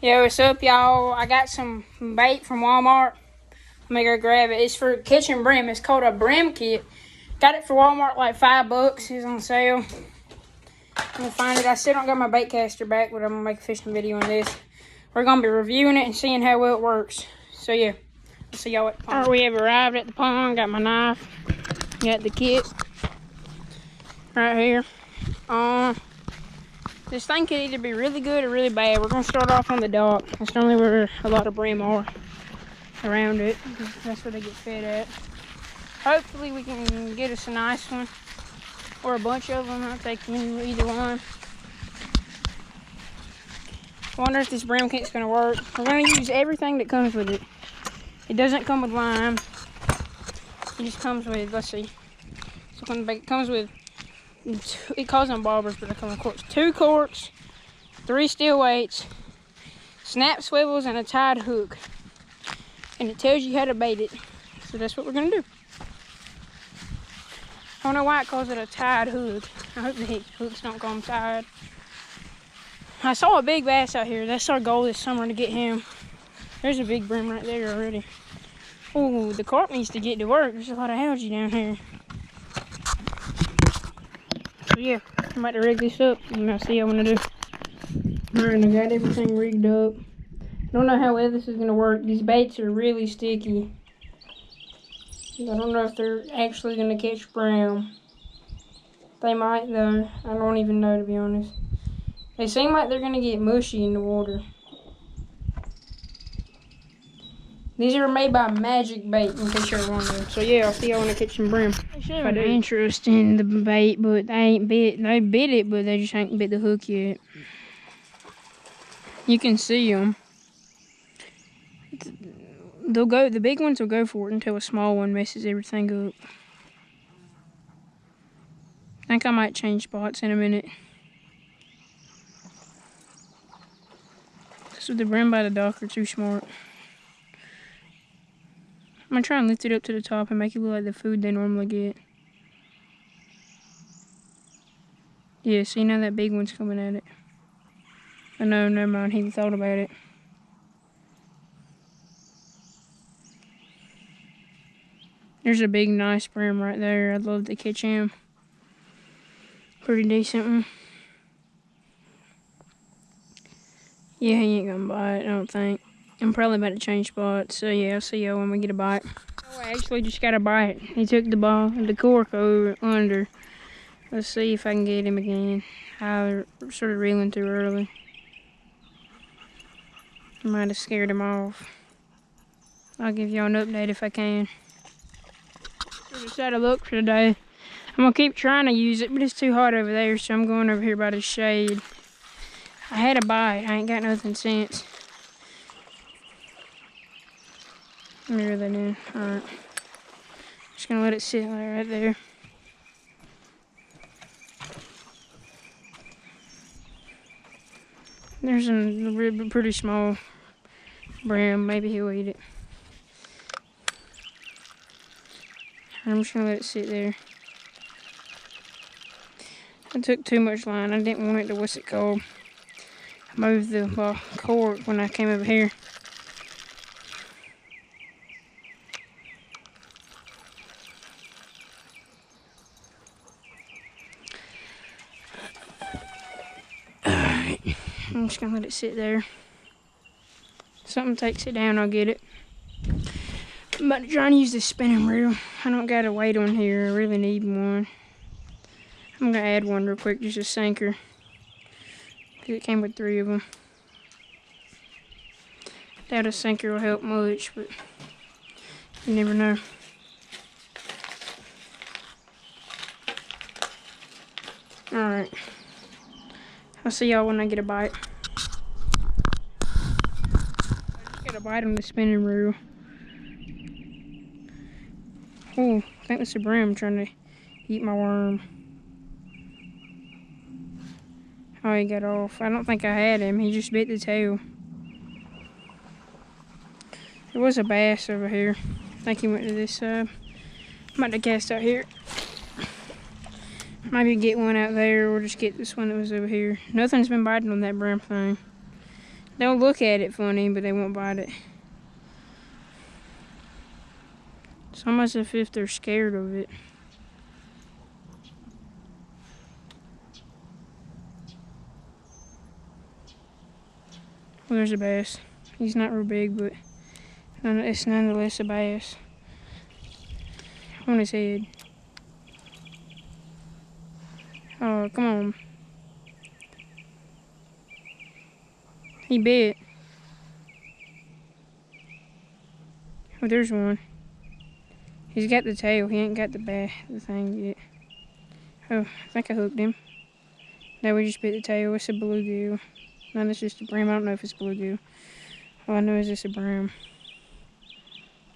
Yo, what's up, y'all? I got some bait from Walmart. Let me go grab it. It's for kitchen brim. It's called a brim kit. Got it for Walmart like $5. It's on sale. I'm gonna find it. I still don't got my bait caster back, but I'm gonna make a fishing video on this. We're gonna be reviewing it and seeing how well it works. So yeah, I'll see y'all at the pond. Alright, we have arrived at the pond. Got my knife. Got the kit right here. This thing could either be really good or really bad. We're gonna start off on the dock. That's normally where a lot of brim are around it. That's where they get fed at. Hopefully we can get us a nice one or a bunch of them. I'll take either one. I wonder if this brim kit's gonna work. We're gonna use everything that comes with it. It doesn't come with lime. It just comes with, let's see. So it comes with, it calls them bobbers, but they come with corks. 2 corks, 3 steel weights, snap swivels, and a tied hook. And it tells you how to bait it. So that's what we're gonna do. I don't know why it calls it a tied hook. I hope the hooks don't come tied. I saw a big bass out here. That's our goal this summer, to get him. There's a big brim right there already. Oh, the carp needs to get to work. There's a lot of algae down here. So yeah, I'm about to rig this up and I'll see what I'm gonna do. Alright, I got everything rigged up. I don't know how well this is gonna work. These baits are really sticky. I don't know if they're actually gonna catch brim. They might though. I don't even know, to be honest. They seem like they're gonna get mushy in the water. These are made by Magic Bait, in case you're wondering. So yeah, I'll see y'all when I catch some brim. They should have an interest in the bait, but they ain't bit. They bit it, but they just ain't bit the hook yet. You can see them. They'll go. The big ones will go for it until a small one messes everything up. I think I might change spots in a minute. So the brim by the dock are too smart. I'm gonna try and lift it up to the top and make it look like the food they normally get. Yeah, see, now that big one's coming at it. Oh no, never mind, he thought about it. There's a big, nice brim right there. I'd love to catch him. Pretty decent one. Yeah, he ain't gonna bite, I don't think. I'm probably about to change spots, so yeah, I'll see y'all when we get a bite. Oh, I actually just got a bite. He took the cork over under. Let's see if I can get him again. I started reeling too early. I might have scared him off. I'll give y'all an update if I can. Just had a look for today. I'm gonna keep trying to use it, but it's too hot over there, so I'm going over here by the shade. I had a bite. I ain't got nothing since. Let me reel that in. Alright. Just gonna let it sit right there. There's a pretty small brim. Maybe he'll eat it. I'm just gonna let it sit there. I took too much line. I didn't want it to, what's it called? I moved the cork when I came over here. Alright, I'm just gonna let it sit there. If something takes it down, I'll get it. I'm about to try and use this spinning reel. I don't got a weight on here. I really need one. I'm gonna add one real quick, just a sinker. Because it came with 3 of them. Doubt a sinker will help much, but you never know. Alright. I'll see y'all when I get a bite. I just got a bite on the spinning reel. Oh, I think that's a brim trying to eat my worm. Oh, he got off. I don't think I had him. He just bit the tail. There was a bass over here. I think he went to this side. I'm about to cast out here. Maybe get one out there or just get this one that was over here. Nothing's been biting on that brim thing. They'll look at it funny, but they won't bite it. It's almost as if they're scared of it. Well, there's a bass. He's not real big, but it's nonetheless a bass. On his head. Oh, come on. He bit. Oh, there's one. He's got the tail. He ain't got the thing yet. Oh, I think I hooked him. No, we just bit the tail. It's a bluegill. No, that's just a brim. I don't know if it's bluegill. All I know is it's a brim.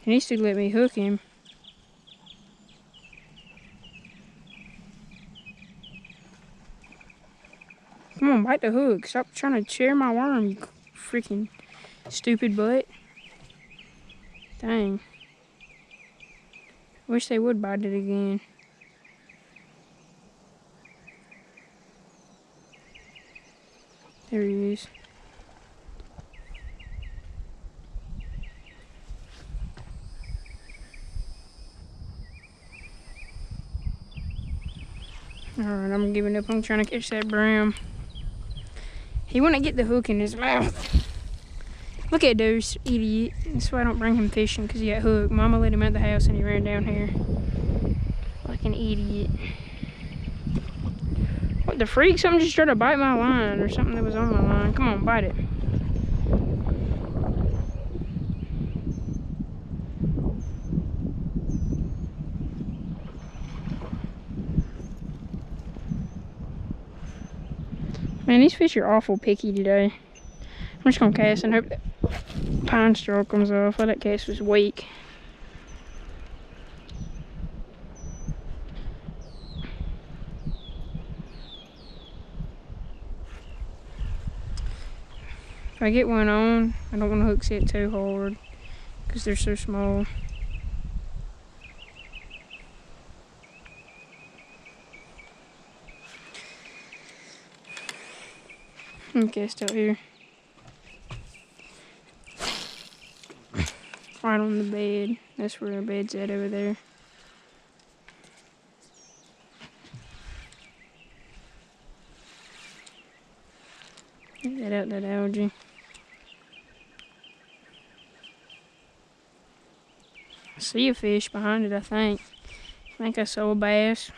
He needs to let me hook him. Come on, bite the hook. Stop trying to tear my worm, you freaking stupid butt. Dang. Wish they would bite it again. There he is. Alright, I'm giving up. I'm trying to catch that brim. He wanna get the hook in his mouth. Look at those idiot. That's why I don't bring him fishing, because he got hooked. Mama let him at the house and he ran down here. Like an idiot. What the freak? Something just tried to bite my line, or something that was on my line. Come on, bite it. Man, these fish are awful picky today. I'm just gonna cast and hope that pine straw comes off. Well, that cast was weak. If I get one on, I don't want to hook set too hard because they're so small. I'm cast out here. Right on the bed. That's where our bed's at over there. Get that out, that algae. I see a fish behind it, I think. I think I saw a bass.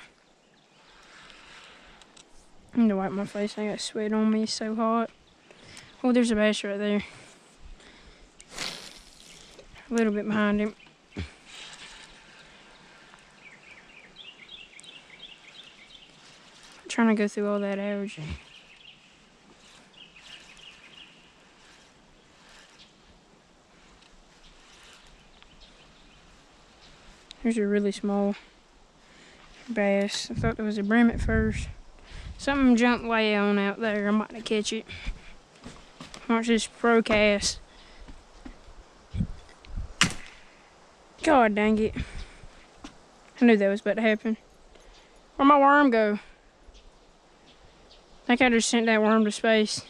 I need to wipe my face. I got sweat on me. It's so hot. Oh, there's a bass right there. A little bit behind him. I'm trying to go through all that algae. There's a really small bass. I thought there was a brim at first. Something jumped way on out there. I'm about to catch it. Watch this pro cast. God dang it. I knew that was about to happen. Where'd my worm go? I think I just sent that worm to space.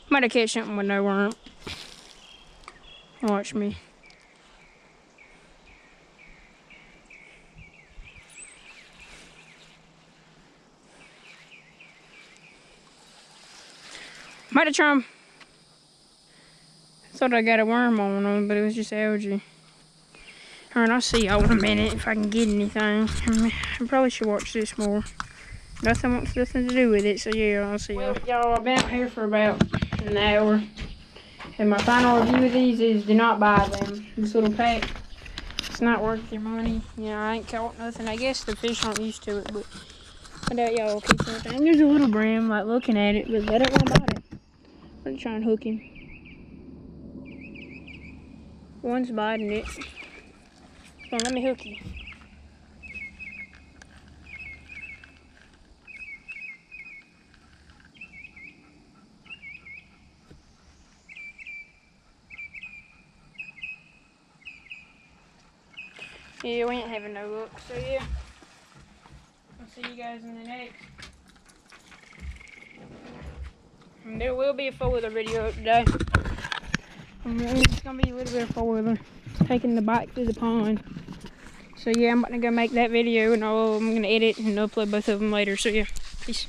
Might have catch something with no worm. Watch me. Might have tried. Thought I got a worm on them, but it was just algae. Alright, I'll see y'all in a minute if I can get anything. I probably should watch this more. Nothing wants nothing to do with it, so yeah, I'll see y'all. Well, y'all, I've been out here for about an hour. And my final review of these is do not buy them. This little pack, it's not worth your money. You know, I ain't caught nothing. I guess the fish aren't used to it, but I doubt y'all will keep anything. There's a little brim, like, looking at it, but they don't want to bite it. I'm gonna try and hook him. One's biting it. Come on, let me hook you. Yeah, we ain't having no luck, so yeah. I'll see you guys in the next. And there will be a four-wheeler video today. It's gonna be a little bit of four-wheeler, taking the bike through the pond. So yeah, I'm about to go make that video, and I'm gonna edit and upload both of them later. So yeah, peace.